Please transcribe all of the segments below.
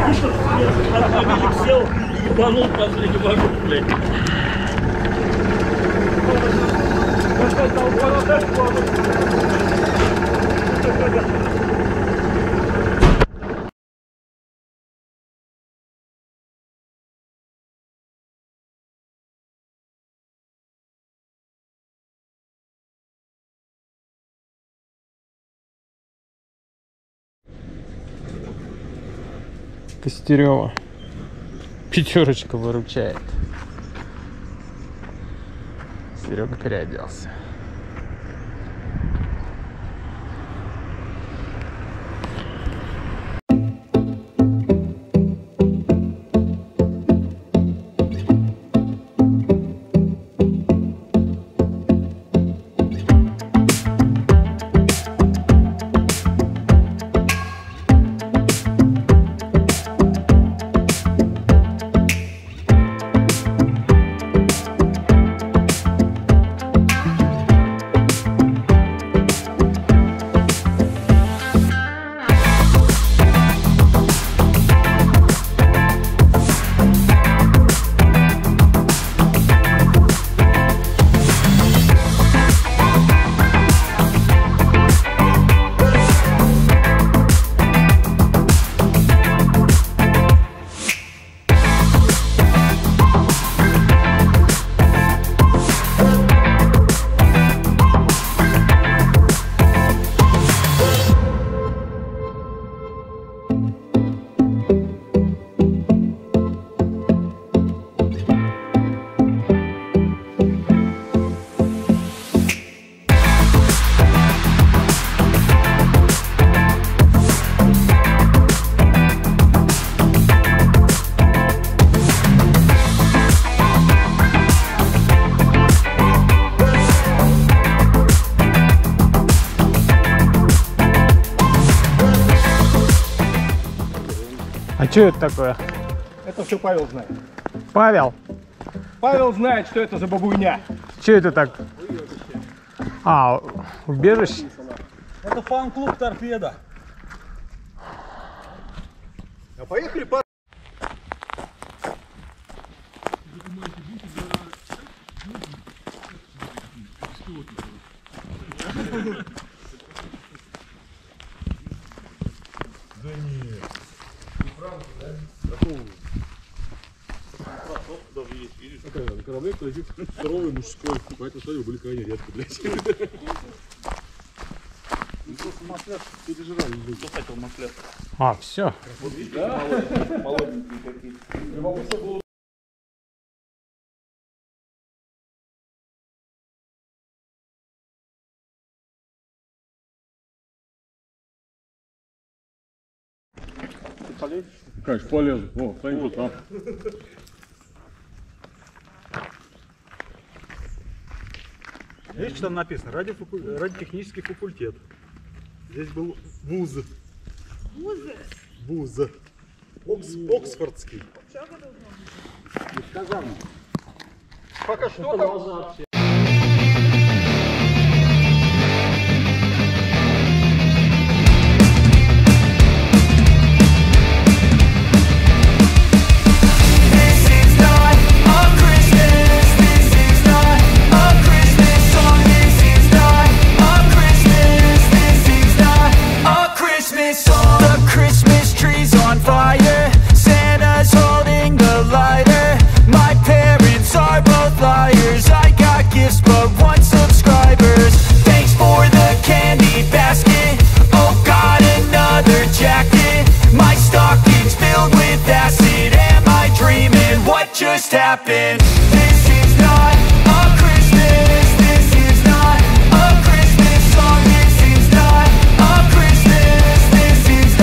Автомобиль сел и ебанул последний вагон, блядь. Костерево. Пятерочка выручает. Серега переоделся. А что это такое? Это все Павел знает. Павел? Павел знает, что это за бабуйня. Что это так? А, убежище? Это фан-клуб «Торпеда». А поехали по... Да нет. Такого. Даже есть, видишь? На корабле лежит здоровый мужской. Поэтому стали были крайне редко, блядь. Ну просто масляк пережирали. Кто хотел масляк? А, все. Вот видите, да? Молоденькие какие-то. Конечно, полезу. О, стоим тут, а. Видишь, что там написано? Радиотехнический факультет. Здесь был вуз. Вуз? Оксфордский. Пока что там. Just happened. This is not a Christmas. This is not a Christmas song. This is not a Christmas. This is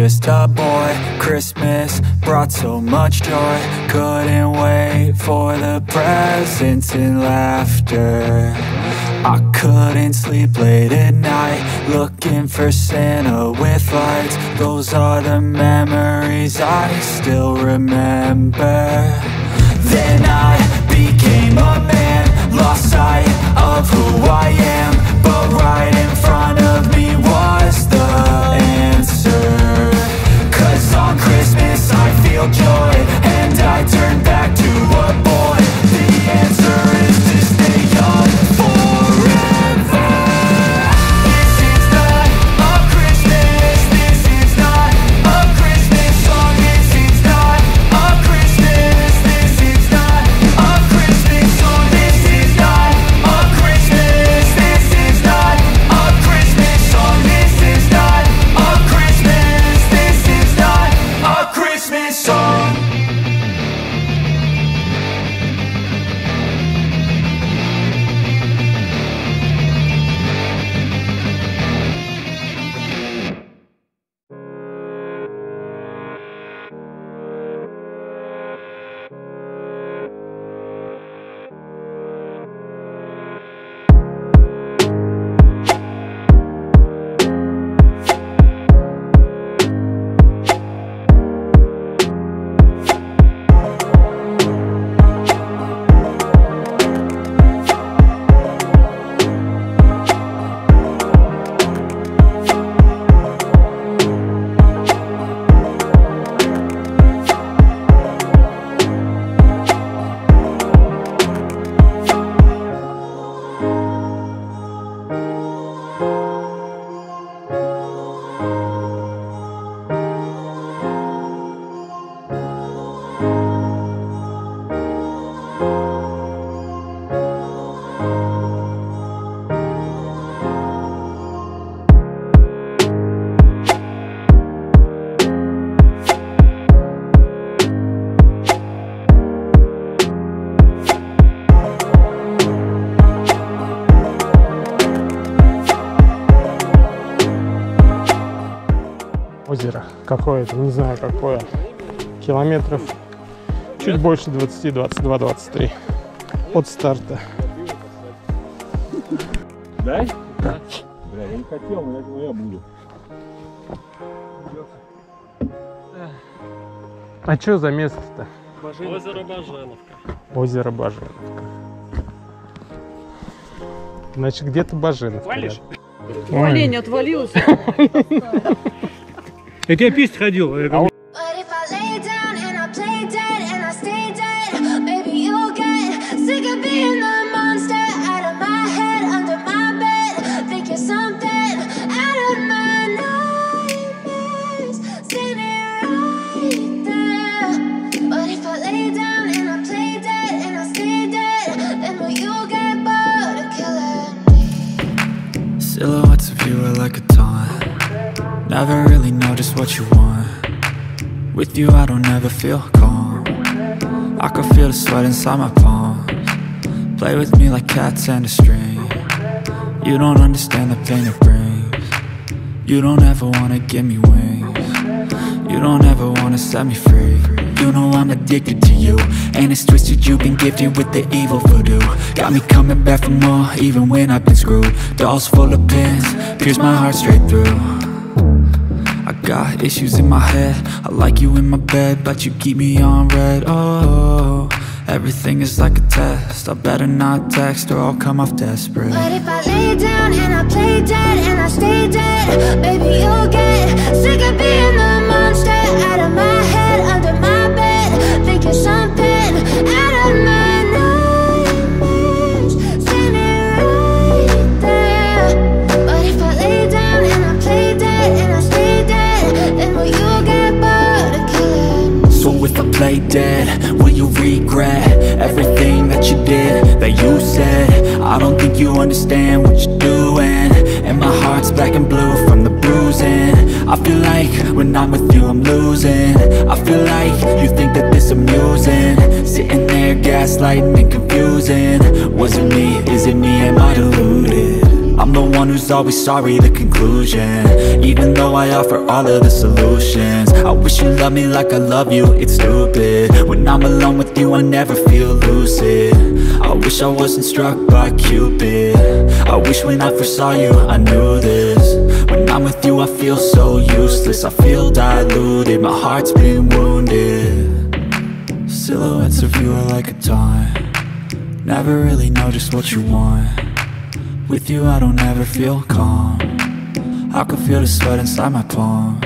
just a boy. Christmas brought so much joy. Couldn't wait for the presents and laughter. I couldn't sleep late at night, looking for Santa with lights. Those are the memories I still remember. Then I became a man, lost sight of who I am. But right in front of me was the answer. 'Cause on Christmas I feel joy, and I turn back to a boy. The answer is to stay young forever. This is not a Christmas, this is not a Christmas song. This is not a Christmas, this is not a Christmas song. This is not a Christmas, this is not a Christmas song. This is not a Christmas, this is not a Christmas song. Озеро какое-то, не знаю какое. Километров чуть больше 20, 22-23 от старта. Дай? Да. Бля, я не хотел, но я буду. А что за место-то? Озеро Баженовка. Озеро Баженовка. Значит, где-то Баженовка. Валишь? Олень отвалился. Это я песнь ходил. But if I lay down and I play dead and I stay dead, maybe you'll get sick of being the monster out of my head, under my bed. Think you're something out of my nightmares, standing right there. But if I lay down and I play dead and I stay dead, then will you get bored of killing me? Silhouettes of you are like a taunt. Never really know just what you want. With you I don't ever feel calm. I can feel the sweat inside my palms. Play with me like cats and a string. You don't understand the pain it brings. You don't ever wanna give me wings. You don't ever wanna set me free. You know I'm addicted to you, and it's twisted, you've been gifted with the evil voodoo. Got me coming back for more, even when I've been screwed. Dolls full of pins, pierce my heart straight through. I got issues in my head, I like you in my bed, but you keep me on red. Oh, everything is like a test, I better not text or I'll come off desperate. But if I lay down and I play dead and I stay dead, maybe you'll get sick of being the monster out of my head, under my bed. Think you're something out of my nightmares, standing right there. But if I lay down and I play dead and I stay dead, then will you get bored of killing me? So if I play dead, will you regret everything that you did, that you said? I don't think you understand what you're doing, and my heart's black and blue from the bruising. I feel like when I'm with you I'm losing. I feel like you think that this amusing, sitting there gaslighting and confusing. Was it me? Is it me? Am I deluded? I'm the one one who's always sorry, the conclusion. Even though I offer all of the solutions, I wish you loved me like I love you, it's stupid. When I'm alone with you I never feel lucid. I wish I wasn't struck by Cupid. I wish when I first saw you I knew this. When I'm with you I feel so useless, I feel diluted, my heart's been wounded. Silhouettes of you are like a taunt, never really know just what you want. With you I don't ever feel calm, I can feel the sweat inside my palms.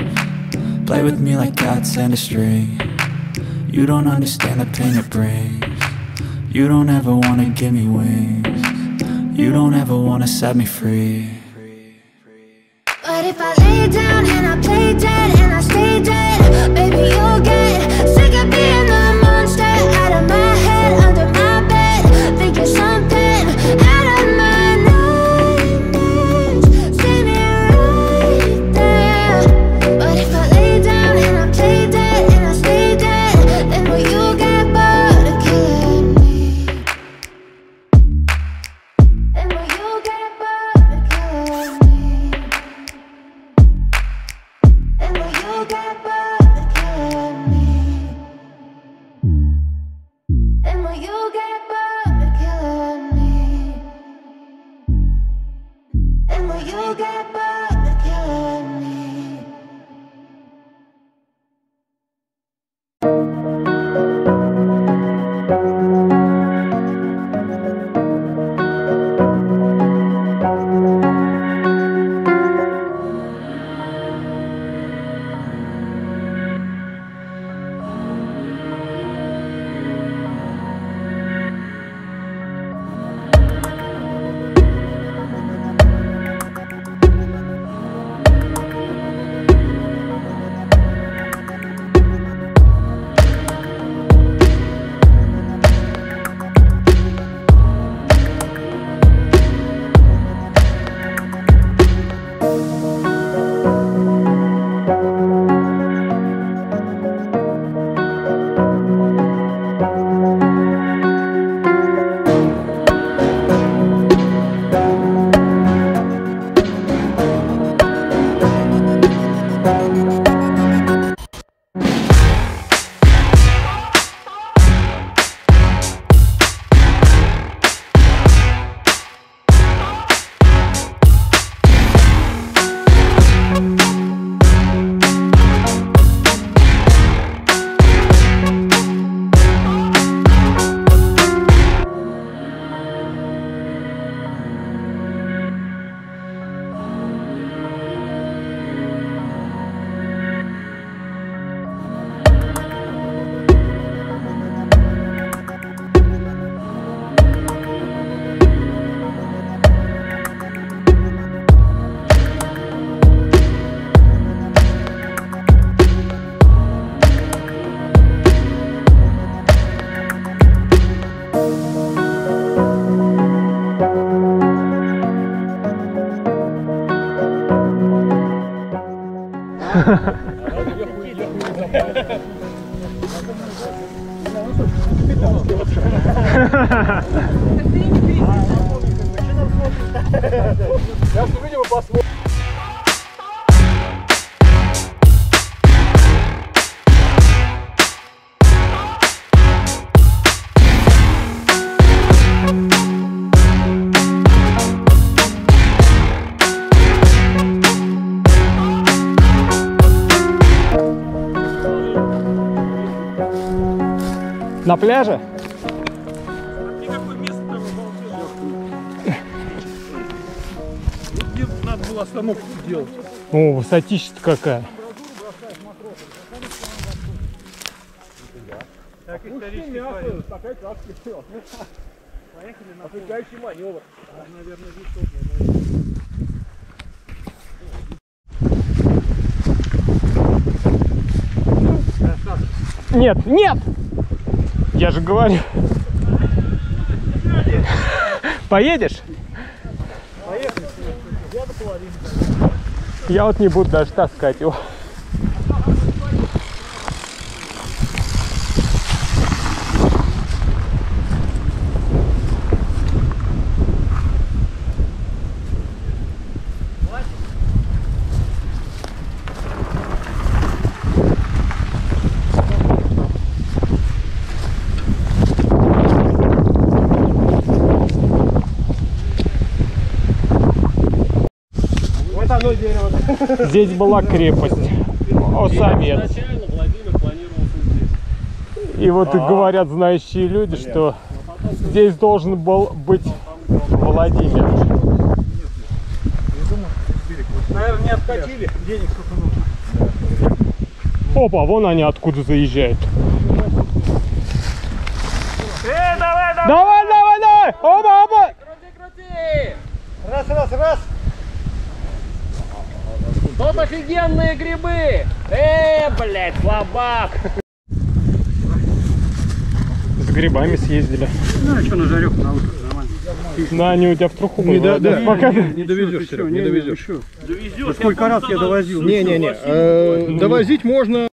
Play with me like cats and a string, you don't understand the pain it brings. You don't ever wanna give me wings, you don't ever wanna set me free. But if I lay down and I play dead and I stay dead, baby you'll get sick of being the monster out of my head, under my bed, thinking something out of my nightmares. See me right there. But if I lay down and I play dead and I stay dead, then will you get bored of killing me? Then will you get bored of killing me? And will you get bored of killing me? And will you get bored of killing me? And will you get bored of killing me? На пляже? Никакое место там где надо было остановку делать. О, высотища-то какая. Так, исторический мясо, такая краска. Поехали на отвлекающий маневр. Наверное, высокий. Нет, нет! Я же говорю. Поедешь? Поехали. Я до половины. Я вот не буду даже таскать его. Здесь была крепость. Осовец. Изначально Владимир планировался здесь. И вот говорят знающие люди, что здесь должен был быть Владимир. Наверное, не откатили. Денег сколько нужно. Опа, вон они откуда заезжают. Давай! Давай! Опа! Крути! Раз! Тут офигенные грибы! Блядь, слабак! С грибами съездили. Ну, а что на жареху на утро? Нормально. Да, они у тебя в труху были. Пока Не довезешь, Серег, не довезешь. Довезешь. Сколько раз я довозил? Не, довозить можно.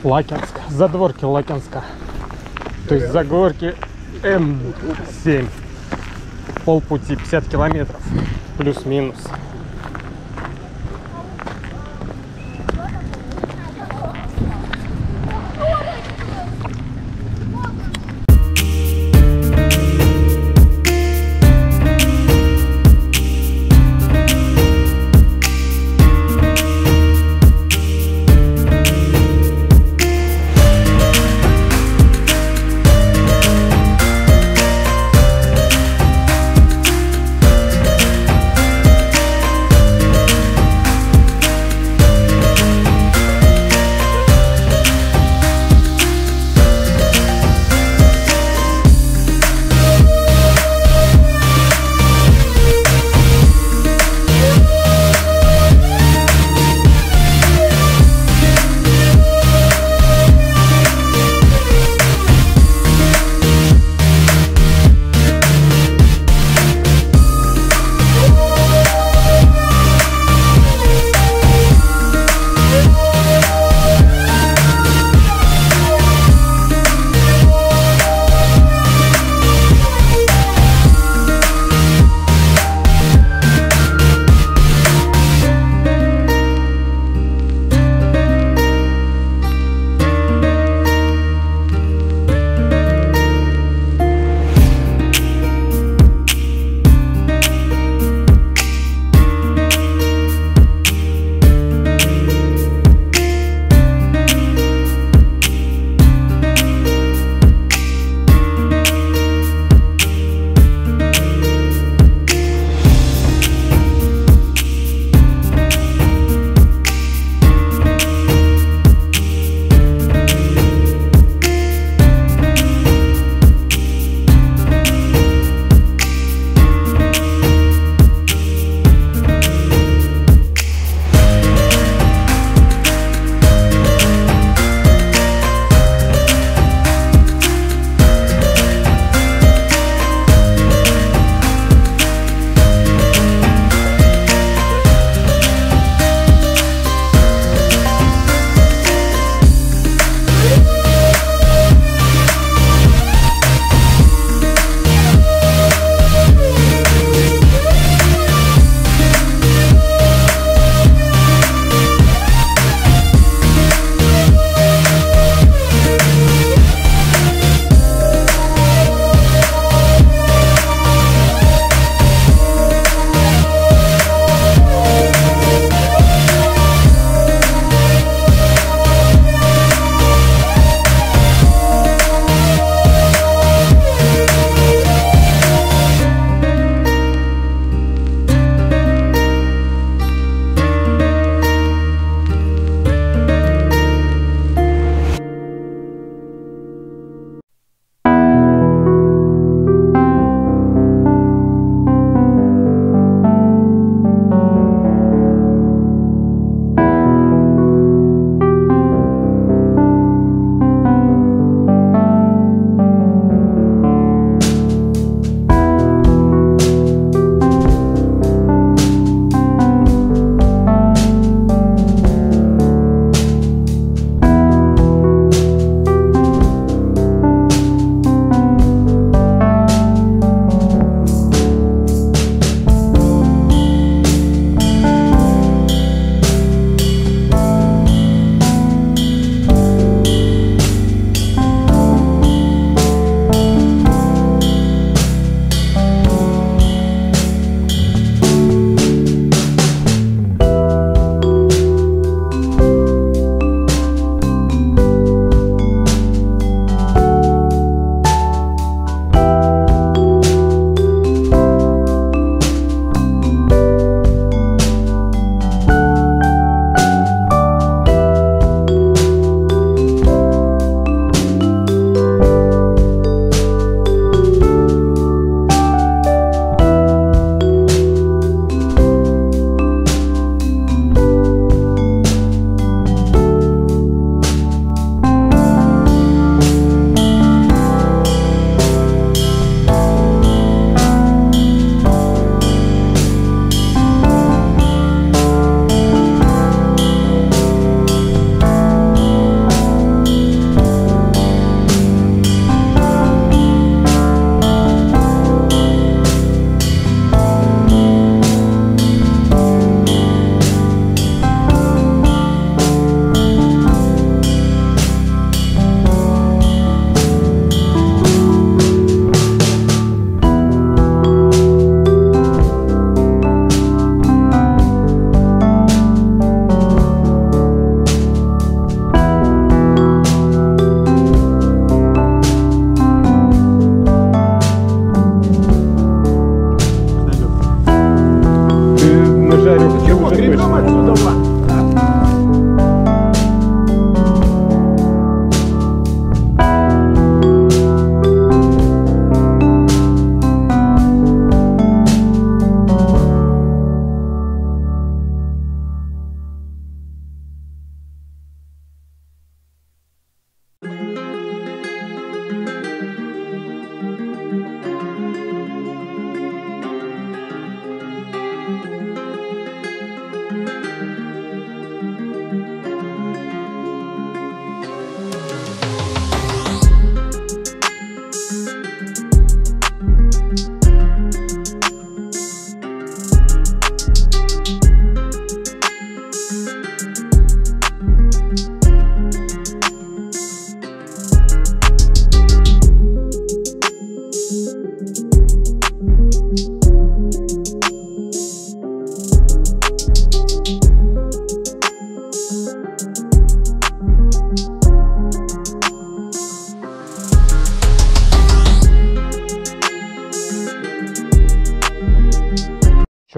Лакинска, задворки Лакинска. То есть за горки М7. Полпути 50 километров. Плюс-минус.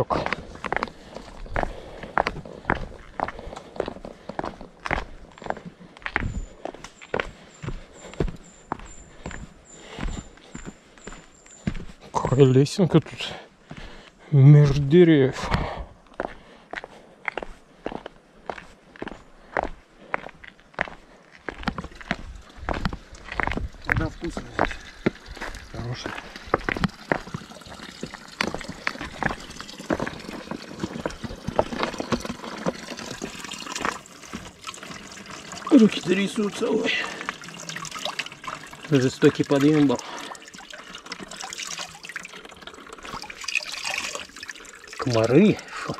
песок. Какая лесенка тут между деревьев. Да, вкусно здесь. Хороший. Руки трясутся, ой. Жестокий подъем был. Комары. Фу.